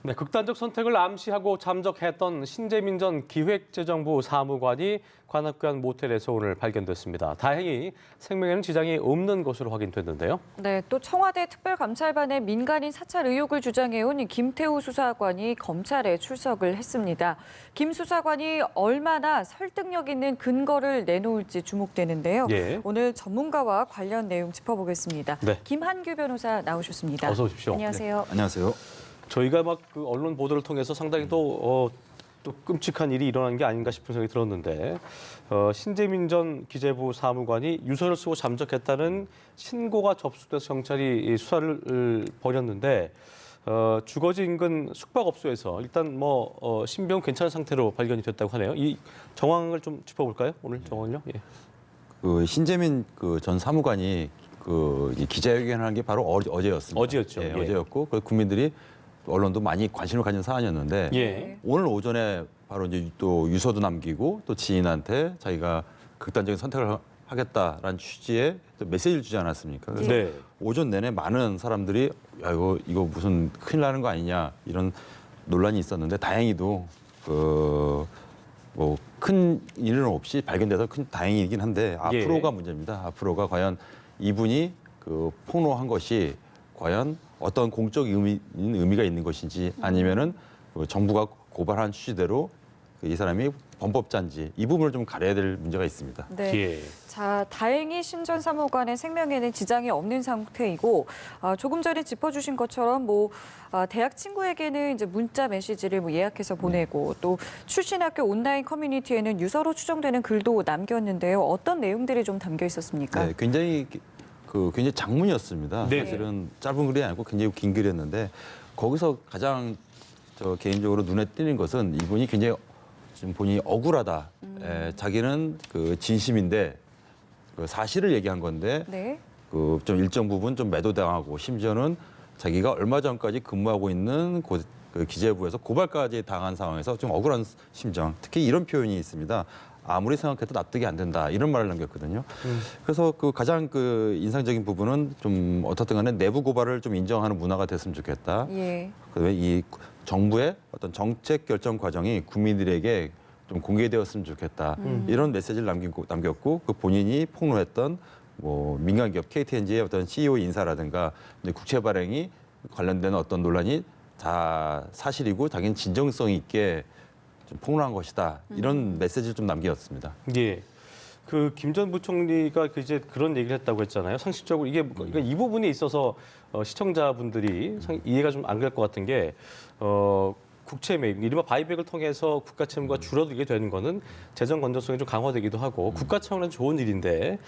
네, 극단적 선택을 암시하고 잠적했던 신재민 전 기획재정부 사무관이 관악구한 모텔에서 오늘 발견됐습니다. 다행히 생명에는 지장이 없는 것으로 확인됐는데요. 네, 또 청와대 특별감찰반의 민간인 사찰 의혹을 주장해온 김태우 수사관이 검찰에 출석을 했습니다. 김 수사관이 얼마나 설득력 있는 근거를 내놓을지 주목되는데요. 예. 오늘 전문가와 관련 내용 짚어보겠습니다. 네. 김한규 변호사 나오셨습니다. 어서 오십시오. 안녕하세요. 안녕하세요. 저희가 막 그 언론 보도를 통해서 상당히 또 끔찍한 일이 일어난 게 아닌가 싶은 생각이 들었는데 신재민 전 기재부 사무관이 유서를 쓰고 잠적했다는 신고가 접수돼서 경찰이 수사를 벌였는데 주거지 인근 숙박업소에서 일단 신병 괜찮은 상태로 발견이 됐다고 하네요. 이 정황을 좀 짚어볼까요? 오늘 정황을요? 예. 그 신재민 그 전 사무관이 이 기자회견한 게 바로 어제였습니다. 어제였죠. 예, 예. 어제였고 그 국민들이 언론도 많이 관심을 가진 사안이었는데 예. 오늘 오전에 바로 이제 또 유서도 남기고 또 지인한테 자기가 극단적인 선택을 하겠다라는 취지의 메시지를 주지 않았습니까? 그래서 네. 오전 내내 많은 사람들이 야 이거 무슨 큰일 나는 거 아니냐 이런 논란이 있었는데 다행히도 뭐 큰 일은 없이 발견돼서 다행이긴 한데 앞으로가 문제입니다. 앞으로가 과연 이분이 폭로한 것이 과연 어떤 공적 의미가 있는 것인지 아니면은 정부가 고발한 취지대로 이 사람이 범법자인지 이 부분을 좀 가려야 될 문제가 있습니다. 네. 예. 자, 다행히 신 전 사무관의 생명에는 지장이 없는 상태이고 조금 전에 짚어주신 것처럼 대학 친구에게는 이제 문자 메시지를 예약해서 보내고 또 출신 학교 온라인 커뮤니티에는 유서로 추정되는 글도 남겼는데요. 어떤 내용들이 좀 담겨 있었습니까? 네, 굉장히 장문이었습니다. 네. 사실은 짧은 글이 아니고 굉장히 긴 글이었는데 거기서 가장 개인적으로 눈에 띄는 것은 이분이 굉장히 지금 본인이 억울하다. 자기는 진심인데 사실을 얘기한 건데 네. 좀 일정 부분 좀 매도당하고 심지어는 자기가 얼마 전까지 근무하고 있는 기재부에서 고발까지 당한 상황에서 좀 억울한 심정. 특히 이런 표현이 있습니다. 아무리 생각해도 납득이 안 된다 이런 말을 남겼거든요. 그래서 가장 인상적인 부분은 좀 어떻든 간에 내부 고발을 좀 인정하는 문화가 됐으면 좋겠다. 예. 그다음에 이 정부의 어떤 정책 결정 과정이 국민들에게 좀 공개되었으면 좋겠다. 이런 메시지를 남겼고 본인이 폭로했던 민간 기업 KTNG의 어떤 CEO 인사라든가 국채 발행이 관련된 어떤 논란이 다 사실이고 자기는 진정성 있게 좀 폭로한 것이다. 이런 메시지를 좀 남겼습니다. 예. 김 전 부총리가 이제 그런 얘기를 했다고 했잖아요. 상식적으로 그러니까 이 부분에 있어서 시청자분들이 이해가 좀 안 갈 것 같은 게 국채 매입, 이른바 바이백을 통해서 국가 채무가 줄어들게 되는 거는 재정 건전성이 좀 강화되기도 하고 국가 차원에서 좋은 일인데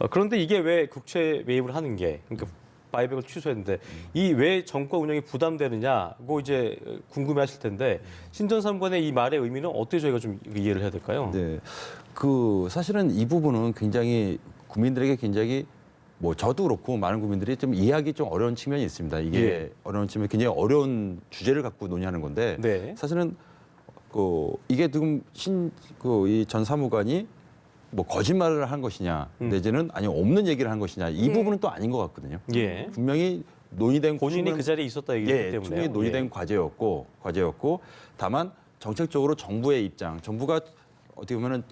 그런데 이게 왜 국채 매입을 하는 게 그러니까 바이백을 취소했는데 이 왜 정권 운영이 부담되느냐고 이제 궁금해하실 텐데 신 전 사무관의 이 말의 의미는 어떻게 저희가 좀 이해를 해야 될까요? 네, 사실은 이 부분은 굉장히 국민들에게 굉장히 저도 그렇고 많은 국민들이 좀 이해하기 좀 어려운 측면이 있습니다. 이게 예. 어려운 측면, 굉장히 어려운 주제를 갖고 논의하는 건데 네. 사실은 이게 지금 이 전 사무관이 거짓말을 한 것이냐 내지는 아니 없는 얘기를 한 것이냐 이 예. 부분은 또 아닌 것 같거든요. 예. 분명히 논의된 본인이 그 자리에 있었다 얘기기 때문에 충분히 논의된 과제였고 다만 정책적으로 정부의 입장, 정부가 어떻게 보면은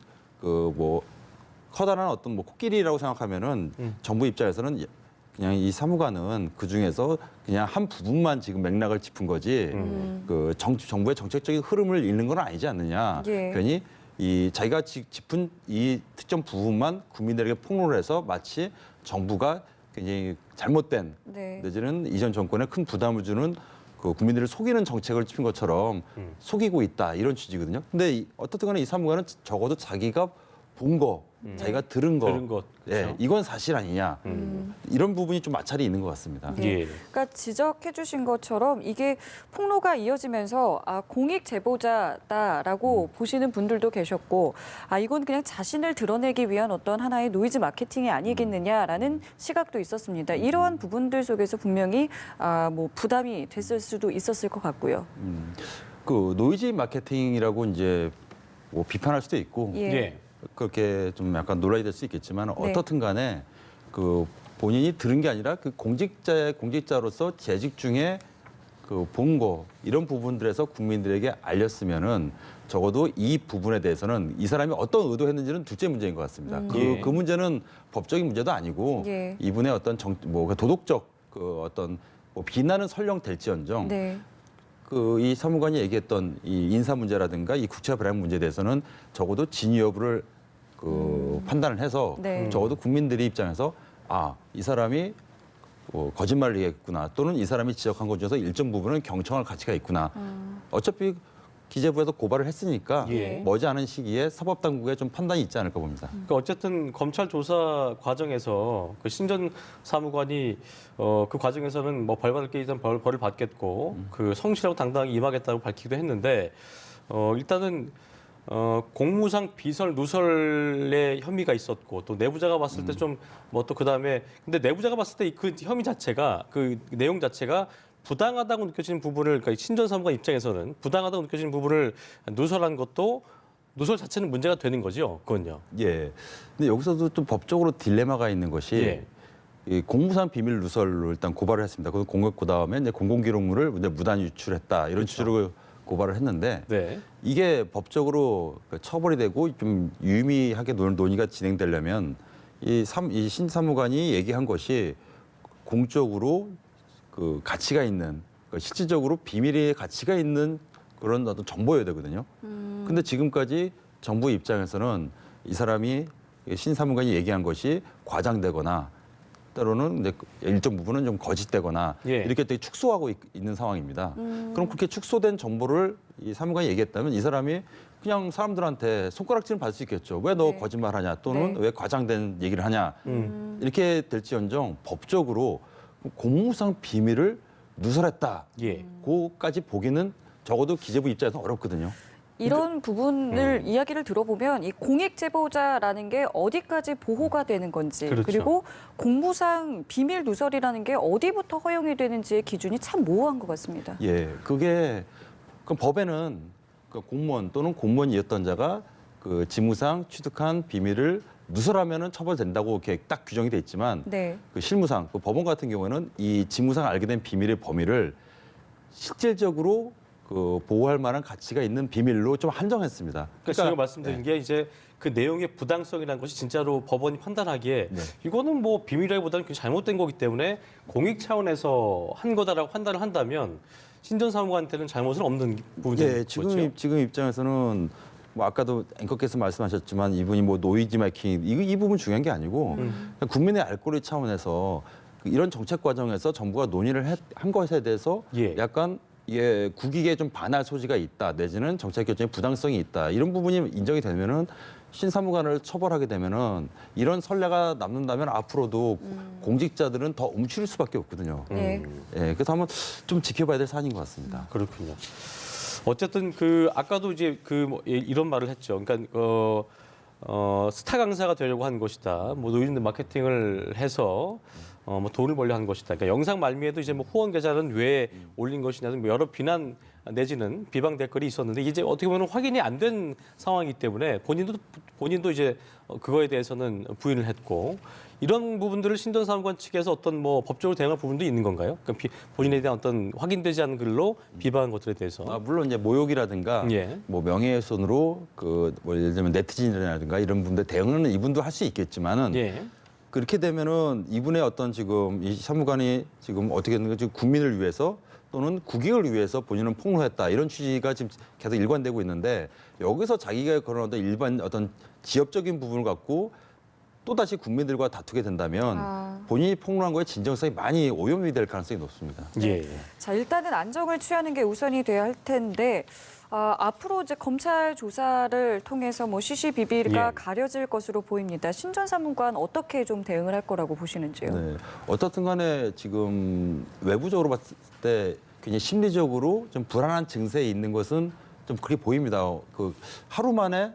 커다란 어떤 코끼리라고 생각하면은 정부 입장에서는 그냥 이 사무관은 그 중에서 그냥 한 부분만 지금 맥락을 짚은 거지 정부의 정책적인 흐름을 읽는 건 아니지 않느냐. 예. 괜히 자기가 짚은 이 특정 부분만 국민들에게 폭로를 해서 마치 정부가 굉장히 잘못된 네. 내지는 이전 정권에 큰 부담을 주는 국민들을 속이는 정책을 짚은 것처럼 속이고 있다 이런 취지거든요. 근데 어떻든 간에 이 사무관은 적어도 자기가 본 거, 자기가 들은 것, 그렇죠. 예, 이건 사실 아니냐 이런 부분이 좀 마찰이 있는 것 같습니다. 예. 그러니까 지적해 주신 것처럼 이게 폭로가 이어지면서 공익 제보자다라고 보시는 분들도 계셨고 이건 그냥 자신을 드러내기 위한 어떤 하나의 노이즈 마케팅이 아니겠느냐라는 시각도 있었습니다. 이러한 부분들 속에서 분명히 부담이 됐을 수도 있었을 것 같고요. 노이즈 마케팅이라고 이제 비판할 수도 있고 예. 예. 그렇게 좀 약간 논란이 될 수 있겠지만 어떻든 간에 본인이 들은 게 아니라 공직자로서 재직 중에 그 본거 이런 부분들에서 국민들에게 알렸으면은 적어도 이 부분에 대해서는 이 사람이 어떤 의도했는지는 둘째 문제인 것 같습니다. 예. 그 문제는 법적인 문제도 아니고 예. 이분의 어떤 도덕적 그 어떤 뭐 비난은 설령 될지언정 네. 그 이 사무관이 얘기했던 이 인사 문제라든가 이 국채 발행 문제에 대해서는 적어도 진위 여부를 그 판단을 해서 네. 적어도 국민들의 입장에서 이 사람이 거짓말을 얘기했구나 또는 이 사람이 지적한 것 중에서 일정 부분은 경청할 가치가 있구나. 어차피 기재부에서 고발을 했으니까 예. 머지않은 시기에 사법당국에 좀 판단이 있지 않을까 봅니다. 그러니까 어쨌든 검찰 조사 과정에서 그 신전 사무관이 그 과정에서는 뭐 벌받을 게 있다면 벌을 받겠고 그 성실하고 당당하게 임하겠다고 밝히기도 했는데 일단은 공무상 비설 누설의 혐의가 있었고 또 내부자가 봤을 때 좀 뭐 또 그다음에 근데 내부자가 봤을 때 그 혐의 자체가 그 내용 자체가 부당하다고 느껴지는 부분을 그러니까 신전 사무관 입장에서는 부당하다고 느껴지는 부분을 누설한 것도 누설 자체는 문제가 되는 거죠. 그건요. 예. 근데 여기서도 좀 법적으로 딜레마가 있는 것이 예. 이 공무상 비밀 누설로 일단 고발을 했습니다. 그 다음에 이제 공공기록물을 이제 무단 유출했다 이런 취지로 고발을 했는데 네. 이게 법적으로 처벌이 되고 좀 유의미하게 논의가 진행되려면 이 신사무관이 얘기한 것이 공적으로 그 가치가 있는 실질적으로 비밀의 가치가 있는 그런 어떤 정보여야 되거든요. 근데 지금까지 정부 입장에서는 이 사람이 신사무관이 얘기한 것이 과장되거나 때로는 이제 일정 부분은 좀 거짓되거나 예. 이렇게 되게 축소하고 있는 상황입니다. 그럼 그렇게 축소된 정보를 이 사무관이 얘기했다면 이 사람이 그냥 사람들한테 손가락질을 받을 수 있겠죠. 왜 너 네. 거짓말하냐 또는 네. 왜 과장된 얘기를 하냐 이렇게 될지언정 법적으로 공무상 비밀을 누설했다. 예. 그거까지 보기는 적어도 기재부 입장에서 어렵거든요. 이런 부분을 이야기를 들어보면 이 공익 제보자라는 게 어디까지 보호가 되는 건지 그렇죠. 그리고 공무상 비밀 누설이라는 게 어디부터 허용이 되는지의 기준이 참 모호한 것 같습니다. 예, 그게 그 법에는 그 공무원 또는 공무원이었던 자가 그 직무상 취득한 비밀을 누설하면은 처벌된다고 이렇게 딱 규정이 돼 있지만 네. 그 실무상 그 법원 같은 경우에는 이 직무상 알게 된 비밀의 범위를 실질적으로 그 보호할 만한 가치가 있는 비밀로 좀 한정했습니다. 그러니까 제가 말씀드린 게 이제 그 내용의 부당성이라는 것이 진짜로 법원이 판단하기에 네. 이거는 뭐 비밀이라기보다는 그냥 잘못된 거기 때문에 공익 차원에서 한 거다라고 판단을 한다면 신전 사무관한테는 잘못은 없는 부분이 예, 거죠. 지금 입장에서는 뭐 아까도 앵커께서 말씀하셨지만 이분이 뭐 노이즈 마킹 이 부분 중요한 게 아니고 국민의 알 권리 차원에서 이런 정책 과정에서 정부가 논의를 한 것에 대해서 예. 약간 국익에 좀 반할 소지가 있다 내지는 정책 결정에 부당성이 있다 이런 부분이 인정이 되면은 신사무관을 처벌하게 되면은 이런 선례가 남는다면 앞으로도 공직자들은 더 움츠릴 수밖에 없거든요. 네. 예, 그래서 한번 좀 지켜봐야 될 사안인 것 같습니다. 그렇군요. 어쨌든 그 아까도 이제 이런 말을 했죠. 그러니까 스타 강사가 되려고 한 것이다. 뭐 노이즈 마케팅을 해서 뭐 돈을 벌려 한 것이다. 그러니까 영상 말미에도 이제 뭐 후원 계좌는 왜 올린 것이냐 등 여러 비난 내지는 비방 댓글이 있었는데 이제 어떻게 보면 확인이 안 된 상황이기 때문에 본인도 이제 그거에 대해서는 부인을 했고 이런 부분들을 신전 사무관 측에서 어떤 뭐 법적으로 대응할 부분도 있는 건가요? 그러니까 본인에 대한 어떤 확인되지 않은 글로 비방한 것들에 대해서. 물론 이제 모욕이라든가 예. 뭐 명예훼손으로 뭐 예를 들면 네티즌이라든가 이런 분들 대응은 이분도 할 수 있겠지만은 예. 그렇게 되면은 이분의 어떤 지금 이 사무관이 지금 어떻게 되는 지금 국민을 위해서 또는 국익을 위해서 본인은 폭로했다 이런 취지가 지금 계속 일관되고 있는데 여기서 자기가 그런 어떤 일반 어떤 지엽적인 부분을 갖고 또 다시 국민들과 다투게 된다면 본인이 폭로한 거에 진정성이 많이 오염이 될 가능성이 높습니다. 예. 자, 일단은 안정을 취하는 게 우선이 돼야 할 텐데 앞으로 이제 검찰 조사를 통해서 뭐 시시비비가 예. 가려질 것으로 보입니다. 신전 사무관 어떻게 좀 대응을 할 거라고 보시는지요? 네. 어떻든 간에 지금 외부적으로 봤을 때 굉장히 심리적으로 좀 불안한 증세에 있는 것은 좀 그렇게 보입니다. 그 하루 만에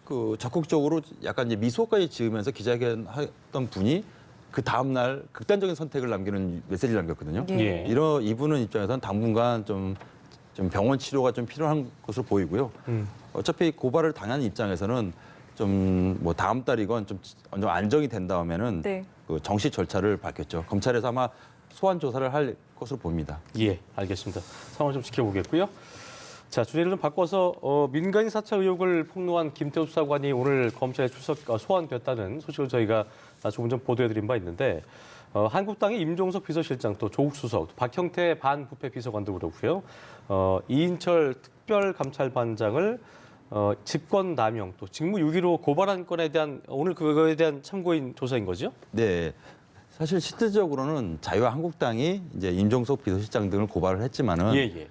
그 적극적으로 약간 이제 미소까지 지으면서 기자회견 했던 분이 그 다음 날 극단적인 선택을 남기는 메시지를 남겼거든요. 예. 이분은 입장에서는 당분간 좀 병원 치료가 좀 필요한 것으로 보이고요. 어차피 고발을 당한 입장에서는 좀 뭐 다음 달이건 좀 안정이 된 다음에는 네. 그 정식 절차를 밟겠죠. 검찰에서 아마 소환 조사를 할 것으로 봅니다. 예, 알겠습니다. 상황을 좀 지켜보겠고요. 자, 주제를 좀 바꿔서 민간인 사찰 의혹을 폭로한 김태우 수사관이 오늘 검찰에 소환됐다는 소식을 저희가 조금 전 보도해드린 바 있는데 한국당의 임종석 비서실장 또 조국 수석, 또 박형태 반부패 비서관도 그렇고요. 이인철 특별감찰반장을 직권 남용 또 직무유기로 고발한 건에 대한 오늘 그거에 대한 참고인 조사인 거죠? 네. 사실 실질적으로는 자유한국당이 이제 임종석 비서실장 등을 고발을 했지만은 예.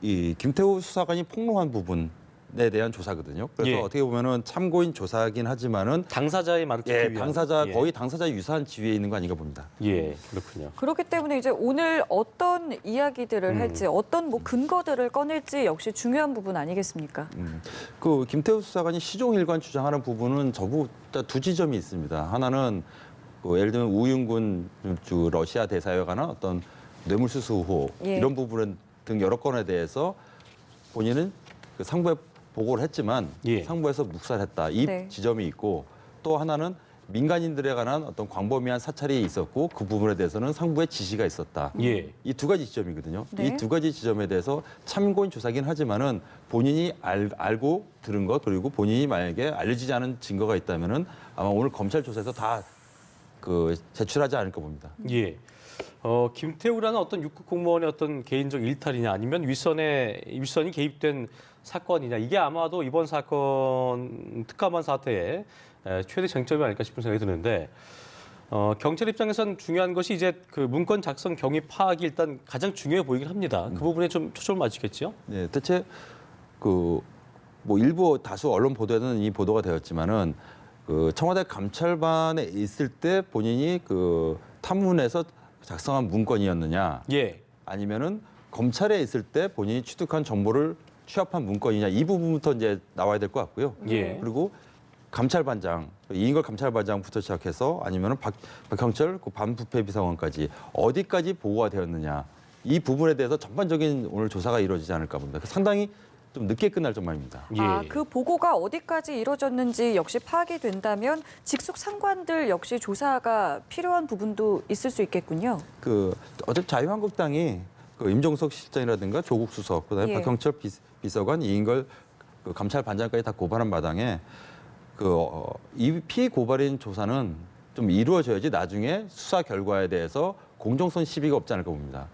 이 김태우 수사관이 폭로한 부분에 대한 조사거든요. 그래서 예. 어떻게 보면은 참고인 조사긴 하지만은 당사자의 말을 듣기 위한. 당사자 예. 거의 당사자 유사한 지위에 있는 거 아닌가 봅니다. 예, 그렇군요. 그렇기 때문에 이제 오늘 어떤 이야기들을 할지 어떤 뭐 근거들을 꺼낼지 역시 중요한 부분 아니겠습니까? 그 김태우 수사관이 시종일관 주장하는 부분은 전부 다 두 지점이 있습니다. 하나는 예를 들면 우윤군 러시아 대사에 관한 어떤 뇌물수수 의혹 예. 이런 부분 등 여러 건에 대해서 본인은 그 상부에 보고를 했지만 예. 상부에서 묵살했다 이 네. 지점이 있고 또 하나는 민간인들에 관한 어떤 광범위한 사찰이 있었고 그 부분에 대해서는 상부의 지시가 있었다. 예. 이 두 가지 지점이거든요. 네. 이 두 가지 지점에 대해서 참고인 조사긴 하지만은 본인이 알고 들은 것 그리고 본인이 만약에 알려지지 않은 증거가 있다면은 아마 오늘 검찰 조사에서 다 제출하지 않을까 봅니다. 예. 김태우라는 어떤 6급 공무원의 어떤 개인적 일탈이냐 아니면 윗선이 개입된 사건이냐 이게 아마도 이번 사건 특감한 사태의 최대 쟁점이 아닐까 싶은 생각이 드는데 경찰 입장에선 중요한 것이 이제 그 문건 작성 경위 파악이 일단 가장 중요해 보이긴 합니다. 그 부분에 좀 초점을 맞추겠죠? 네, 대체 일부 다수 언론 보도에는 이 보도가 되었지만은 청와대 감찰반에 있을 때 본인이 탐문에서 작성한 문건이었느냐, 예. 아니면은 검찰에 있을 때 본인이 취득한 정보를 취합한 문건이냐 이 부분부터 이제 나와야 될 것 같고요. 예. 그리고 감찰반장 이인걸 감찰반장부터 시작해서 아니면은 박형철 반부패 비서관까지 어디까지 보고가 되었느냐 이 부분에 대해서 전반적인 오늘 조사가 이루어지지 않을까 봅니다. 상당히 좀 늦게 끝날 전망입니다. 예. 그 보고가 어디까지 이루어졌는지 역시 파악이 된다면 직속 상관들 역시 조사가 필요한 부분도 있을 수 있겠군요. 어차피 자유한국당이 임종석 실장이라든가 조국 수석, 그다음에 예. 박형철 비서관, 이인걸 감찰반장까지 다 고발한 마당에 이 피고발인 조사는 좀 이루어져야지 나중에 수사 결과에 대해서 공정성 시비가 없지 않을까 봅니다.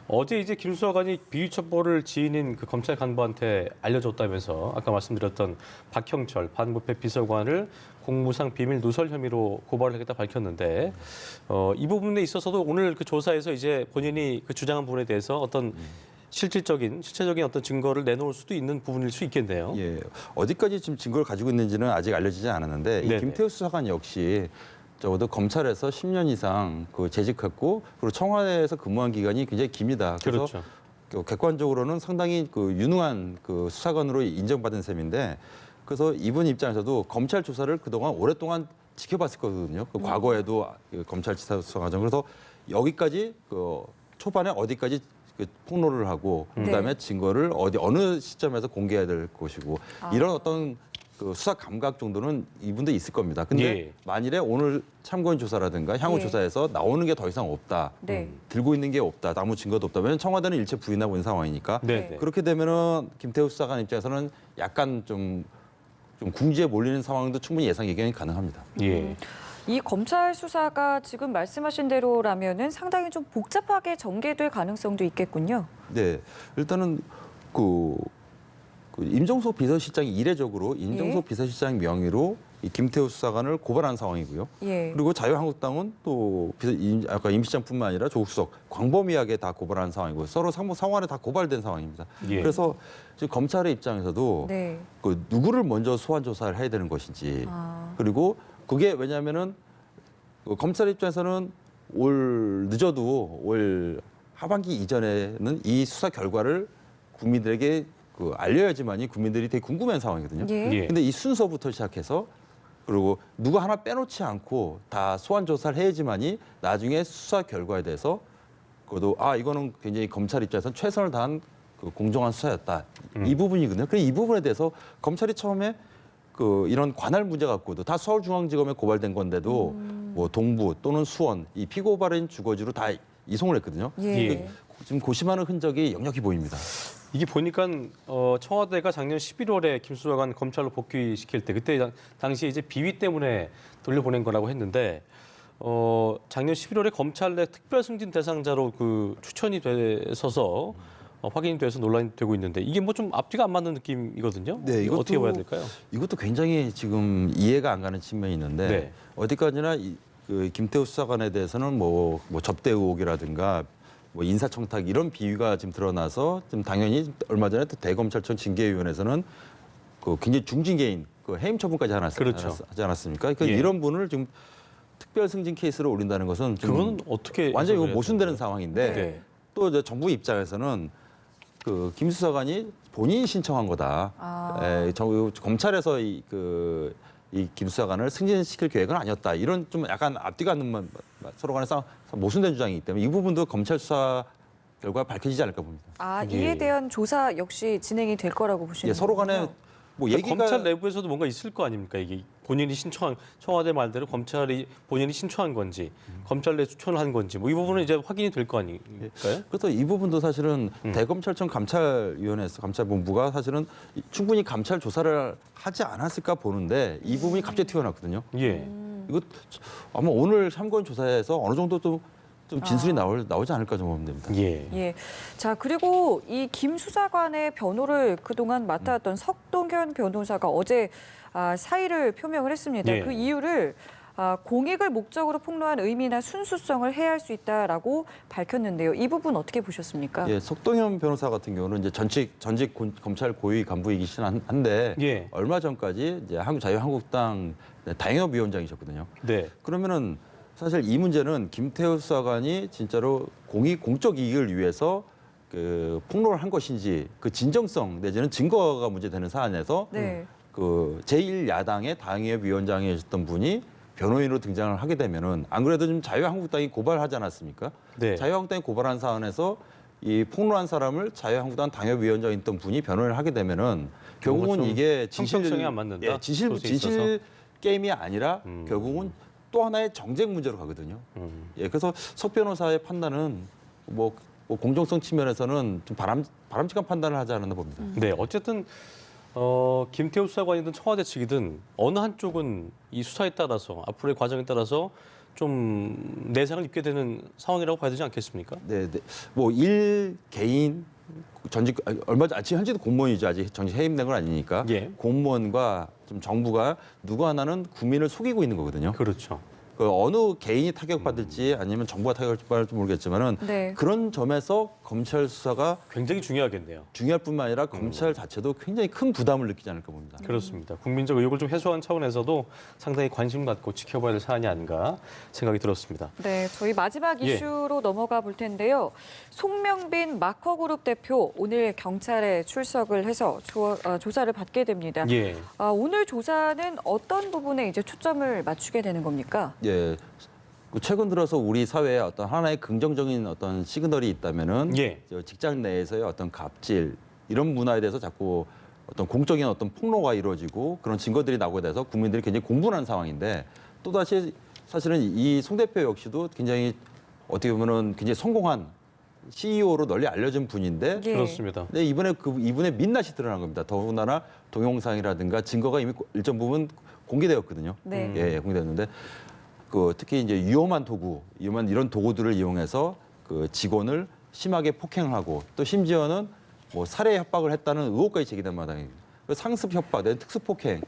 어제 이제 김 수사관이 비위첩보를 지인인 그 검찰 간부한테 알려줬다면서 아까 말씀드렸던 박형철 반부패 비서관을 공무상 비밀 누설 혐의로 고발을 하겠다 밝혔는데 이 부분에 있어서도 오늘 그 조사에서 이제 본인이 그 주장한 부분에 대해서 어떤 실체적인 어떤 증거를 내놓을 수도 있는 부분일 수 있겠네요. 예, 어디까지 지금 증거를 가지고 있는지는 아직 알려지지 않았는데 이 네네. 김태우 수사관 역시 적어도 검찰에서 10년 이상 재직했고 그리고 청와대에서 근무한 기간이 굉장히 깁니다. 그래서 그렇죠. 객관적으로는 상당히 유능한 수사관으로 인정받은 셈인데 그래서 이분 입장에서도 검찰 조사를 그동안 오랫동안 지켜봤을 거거든요. 과거에도 검찰 수사 과정 그래서 여기까지 초반에 어디까지 폭로를 하고 그다음에 증거를 어느 시점에서 공개해야 될 것이고 이런 어떤 수사 감각 정도는 이분도 있을 겁니다. 근데 예. 만일에 오늘 참고인 조사라든가 향후 예. 조사에서 나오는 게 더 이상 없다. 네. 들고 있는 게 없다. 아무 증거도 없다면 청와대는 일체 부인하고 있는 상황이니까 네. 그렇게 되면은 김태우 수사관 입장에서는 약간 좀 궁지에 몰리는 상황도 충분히 예상이 가능합니다. 예. 이 검찰 수사가 지금 말씀하신 대로라면은 상당히 좀 복잡하게 전개될 가능성도 있겠군요. 네, 일단은 임종석 비서실장이 이례적으로 임종석 예. 비서실장 명의로 이 김태우 수사관을 고발한 상황이고요. 예. 그리고 자유한국당은 또 아까 임 실장뿐만 아니라 조국 수석 광범위하게 다 고발한 상황이고 서로 상호간에 다 고발된 상황입니다. 예. 그래서 지금 검찰의 입장에서도 네. 누구를 먼저 소환 조사를 해야 되는 것인지 그리고 그게 왜냐하면은 검찰 입장에서는 늦어도 올 하반기 이전에는 이 수사 결과를 국민들에게 알려야지만이 국민들이 되게 궁금한 상황이거든요. 예. 예. 근데 이 순서부터 시작해서 그리고 누구 하나 빼놓지 않고 다 소환 조사를 해야지만이 나중에 수사 결과에 대해서 이거는 굉장히 검찰 입장에서는 최선을 다한 공정한 수사였다. 이 부분이거든요. 그래서 이 부분에 대해서 검찰이 처음에 이런 관할 문제 갖고도 다 서울중앙지검에 고발된 건데도 뭐 동부 또는 수원 이 피고 발인 주거지로 다 이송을 했거든요. 예. 지금 고심하는 흔적이 역력히 보입니다. 이게 보니까 청와대가 작년 11월에 김수사관 검찰로 복귀시킬 때 그때 당시에 이제 비위 때문에 돌려보낸 거라고 했는데 작년 11월에 검찰 내 특별 승진 대상자로 그 추천이 돼서서 확인이 돼서 논란이 되고 있는데 이게 뭐 좀 앞뒤가 안 맞는 느낌이거든요. 네, 이거 어떻게 봐야 될까요? 이것도 굉장히 지금 이해가 안 가는 측면이 있는데 네. 어디까지나 그 김태우 수사관에 대해서는 뭐 접대 의혹이라든가 뭐 인사청탁 이런 비위가 지금 드러나서 지금 당연히 얼마 전에 또 대검찰청 징계위원회에서는 그 굉장히 중징계인 그 해임 처분까지 그렇죠. 하지 않았습니까? 그러니까 예. 이런 분을 지금 특별 승진 케이스로 올린다는 것은 좀 그건 어떻게 완전히 해석을 해야 모순되는 되나요? 상황인데 네. 또 이제 정부 입장에서는 그 김 수사관이 본인이 신청한 거다. 검찰에서 이 김 수사관을 승진시킬 계획은 아니었다. 이런 좀 약간 앞뒤가 안 맞는 서로 간에 모순된 주장이기 때문에 이 부분도 검찰 수사 결과 밝혀지지 않을까 봅니다. 이에 예. 대한 조사 역시 진행이 될 거라고 보시는 예, 서로 간에 뭐 그러니까 얘기가 검찰 내부에서도 뭔가 있을 거 아닙니까? 이게 본인이 신청한 청와대 말대로 검찰이 본인이 신청한 건지 검찰 내 추천을 한 건지 뭐 이 부분은 이제 확인이 될 거 아닐까요? 그래서 이 부분도 사실은 대검찰청 감찰위원회에서 감찰본부가 사실은 충분히 감찰 조사를 하지 않았을까 보는데 이 부분이 갑자기 튀어나왔거든요. 예. 이거 아마 오늘 참고인 조사에서 어느 정도 좀 진술이 나오지 않을까 좀 보면 됩니다. 예. 예. 자, 그리고 이 김 수사관의 변호를 그동안 맡아왔던 석동현 변호사가 어제 사의를 표명을 했습니다. 예. 그 이유를 공익을 목적으로 폭로한 의미나 순수성을 해할 수 있다라고 밝혔는데요. 이 부분 어떻게 보셨습니까? 예, 석동현 변호사 같은 경우는 이제 전직 검찰 고위 간부이기신 한데 예. 얼마 전까지 이제 자유한국당 당협위원장이셨거든요. 네. 그러면은 사실 이 문제는 김태우 수사관이 진짜로 공적 이익을 위해서 그 폭로를 한 것인지 그 진정성 내지는 증거가 문제되는 사안에서 네. 그 제1야당의 당협위원장이셨던 분이 변호인으로 등장을 하게 되면은 안 그래도 좀 자유한국당이 고발하지 않았습니까? 네. 자유한국당이 고발한 사안에서 이 폭로한 사람을 자유한국당 당협위원장이었던 분이 변호인을 하게 되면은 결국은 좀 이게 형평성이 안 맞는다? 예, 진실 소스에 있어서? 게임이 아니라 결국은 또 하나의 정쟁 문제로 가거든요. 예, 그래서 석 변호사의 판단은 뭐 공정성 측면에서는 좀 바람직한 판단을 하지 않았나 봅니다. 네, 어쨌든 김태우 수사관이든 청와대 측이든 어느 한쪽은 이 수사에 따라서 앞으로의 과정에 따라서 좀 내상을 입게 되는 상황이라고 봐야 되지 않겠습니까? 네, 네. 뭐 개인 지금 현재도 공무원이죠. 아직 정식 해임된 건 아니니까. 예. 공무원과 좀 정부가 누구 하나는 국민을 속이고 있는 거거든요. 그렇죠. 그 어느 개인이 타격받을지 아니면 정부가 타격받을지 모르겠지만은 네. 그런 점에서 검찰 수사가 굉장히 중요하겠네요. 중요할 뿐만 아니라 검찰 자체도 굉장히 큰 부담을 느끼지 않을까 봅니다. 그렇습니다. 국민적 의혹을 좀 해소하는 차원에서도 상당히 관심 갖고 지켜봐야 될 사안이 아닌가 생각이 들었습니다. 네, 저희 마지막 예. 이슈로 넘어가 볼 텐데요. 송명빈 마커그룹 대표 오늘 경찰에 출석을 해서 조사를 받게 됩니다. 예. 오늘 조사는 어떤 부분에 이제 초점을 맞추게 되는 겁니까? 예. 최근 들어서 우리 사회에 어떤 하나의 긍정적인 어떤 시그널이 있다면은 예. 직장 내에서의 어떤 갑질 이런 문화에 대해서 자꾸 어떤 공적인 어떤 폭로가 이루어지고 그런 증거들이 나오게 돼서 국민들이 굉장히 공분한 상황인데 또다시 사실은 이 송 대표 역시도 굉장히 어떻게 보면은 굉장히 성공한 CEO로 널리 알려진 분인데 예. 그렇습니다. 네, 이번에 이분의 민낯이 드러난 겁니다. 더군다나 동영상이라든가 증거가 이미 일정 부분 공개되었거든요. 네. 예, 공개되었는데 특히 이제 위험한 이런 도구들을 이용해서 그 직원을 심하게 폭행하고 또 심지어는 뭐 살해 협박을 했다는 의혹까지 제기된 마당입니다. 상습 협박, 특수 폭행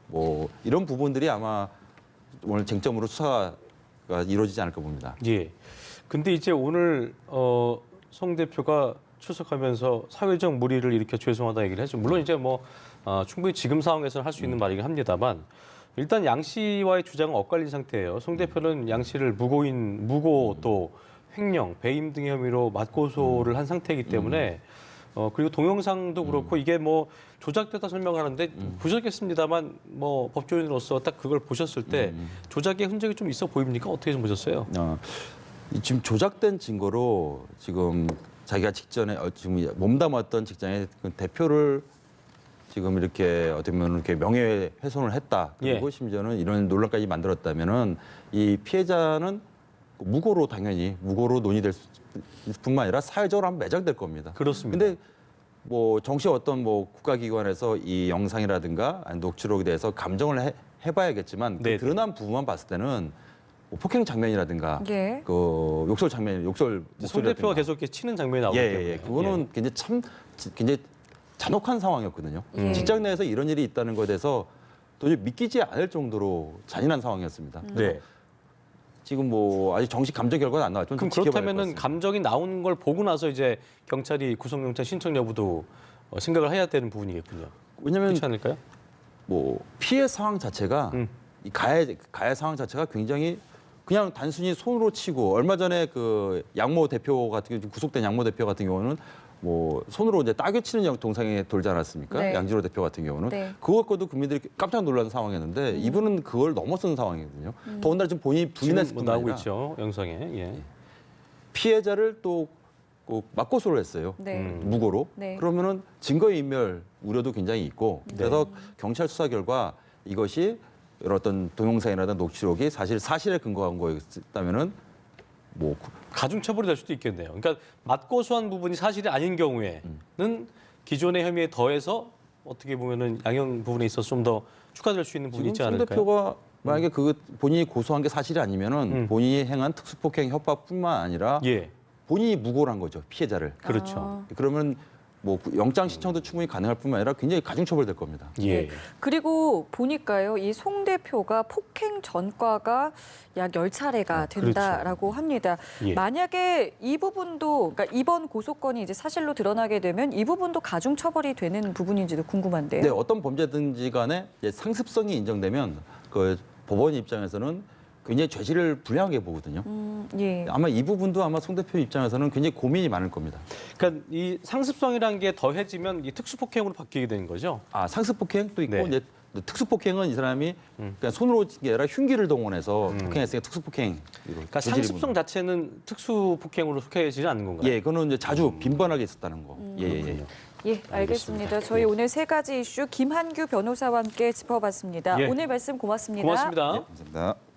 뭐 이런 부분들이 아마 오늘 쟁점으로 수사가 이루어지지 않을까 봅니다. 예. 근데 이제 오늘 송 대표가 출석하면서 사회적 물의를 일으켜 죄송하다 얘기를 했죠. 물론 이제 뭐 충분히 지금 상황에서는 할 수 있는 말이긴 합니다만 일단 양 씨와의 주장은 엇갈린 상태예요. 송 대표는 양 씨를 무고 또 횡령, 배임 등의 혐의로 맞고소를 한 상태이기 때문에 그리고 동영상도 그렇고 이게 뭐 조작됐다 설명하는데 보셨겠습니다만 뭐 법조인으로서 딱 그걸 보셨을 때 조작의 흔적이 좀 있어 보입니까? 어떻게 좀 보셨어요? 지금 조작된 증거로 지금 자기가 직전에 지금 몸담았던 직장의 그 대표를 지금 이렇게 어떻게 보면 이렇게 명예훼손을 했다. 그리고 예. 심지어는 이런 논란까지 만들었다면은 이 피해자는 무고로 당연히 무고로 논의될 뿐만 아니라 사회적으로 한번 매장될 겁니다. 그렇습니다. 근데 뭐 정시 어떤 뭐 국가기관에서 이 영상이라든가 아니 녹취록에 대해서 감정을 해봐야겠지만 그 네. 드러난 부분만 봤을 때는 뭐 폭행 장면이라든가 예. 그 욕설 장면, 욕설 송 대표가 목소리라든가 계속 이렇게 치는 장면이 나오기 때문에. 예. 그거는 굉장히 잔혹한 상황이었거든요. 예. 직장 내에서 이런 일이 있다는 것에 대해서 도저히 믿기지 않을 정도로 잔인한 상황이었습니다. 네. 지금 뭐 아직 정식 감정 결과는 안 나왔지만 그럼 좀 지켜봐야 될것 그렇다면은 같습니다. 감정이 나오는 걸 보고 나서 이제 경찰이 구속영장 신청 여부도 생각을 해야 되는 부분이겠군요. 왜냐하면 그렇지 않을까요? 뭐 피해 상황 자체가 이 가해 상황 자체가 굉장히 그냥 단순히 손으로 치고 얼마 전에 그 양모 대표 같은 경우 구속된 양모 대표 같은 경우는 뭐 손으로 이제 따귀 치는 동상에 돌지 않았습니까? 네. 양지로 대표 같은 경우는 네. 그것과도 국민들이 깜짝 놀란 상황이었는데 이분은 그걸 넘어선 상황이거든요. 더군다나 지금 본인이 부인했을 지금 뭐 뿐만 나오고 아니라 있죠 영상에. 예. 피해자를 또 맞고소를 했어요. 네. 무고로. 네. 그러면은 증거인멸 우려도 굉장히 있고 그래서 경찰 수사 결과 이것이 이런 어떤 동영상이라든 녹취록이 사실에 근거한 거였다면은 뭐 가중 처벌이 될 수도 있겠네요. 그러니까 맞고소한 부분이 사실이 아닌 경우에는 기존의 혐의에 더해서 어떻게 보면은 양형 부분에 있어서 좀 더 추가될 수 있는 부분이 지금 있지 송 않을까요? 대표가 만약에 그 본인이 고소한 게 사실이 아니면은 본인이 행한 특수폭행 협박뿐만 아니라 예, 본인이 무고를 한 거죠 피해자를. 그렇죠. 그러면 뭐 영장 신청도 충분히 가능할 뿐만 아니라 굉장히 가중 처벌될 겁니다. 예. 그리고 보니까요, 이 송 대표가 폭행 전과가 약 10차례가 된다라고 합니다. 예. 만약에 이 부분도, 그러니까 이번 고소건이 이제 사실로 드러나게 되면 이 부분도 가중 처벌이 되는 부분인지도 궁금한데요. 네, 어떤 범죄든지 간에 이제 상습성이 인정되면 그 법원 입장에서는 굉장히 죄질을 불량하게 보거든요. 예. 아마 이 부분도 아마 송 대표 입장에서는 굉장히 고민이 많을 겁니다. 그러니까 이 상습성이라는 게 더해지면 이 특수폭행으로 바뀌게 되는 거죠. 아 상습폭행도 있고 네. 이제 특수폭행은 이 사람이 그냥 손으로 친 게 아니라 흉기를 동원해서 폭행했으니까 특수폭행. 그러니까 상습성 자체는 특수폭행으로 속해지지 않는 건가요? 예, 그거는 이제 자주 빈번하게 있었다는 거. 예. 예, 알겠습니다. 저희 오늘 세 가지 이슈 김한규 변호사와 함께 짚어봤습니다. 예. 오늘 말씀 고맙습니다. 고맙습니다. 감사합니다.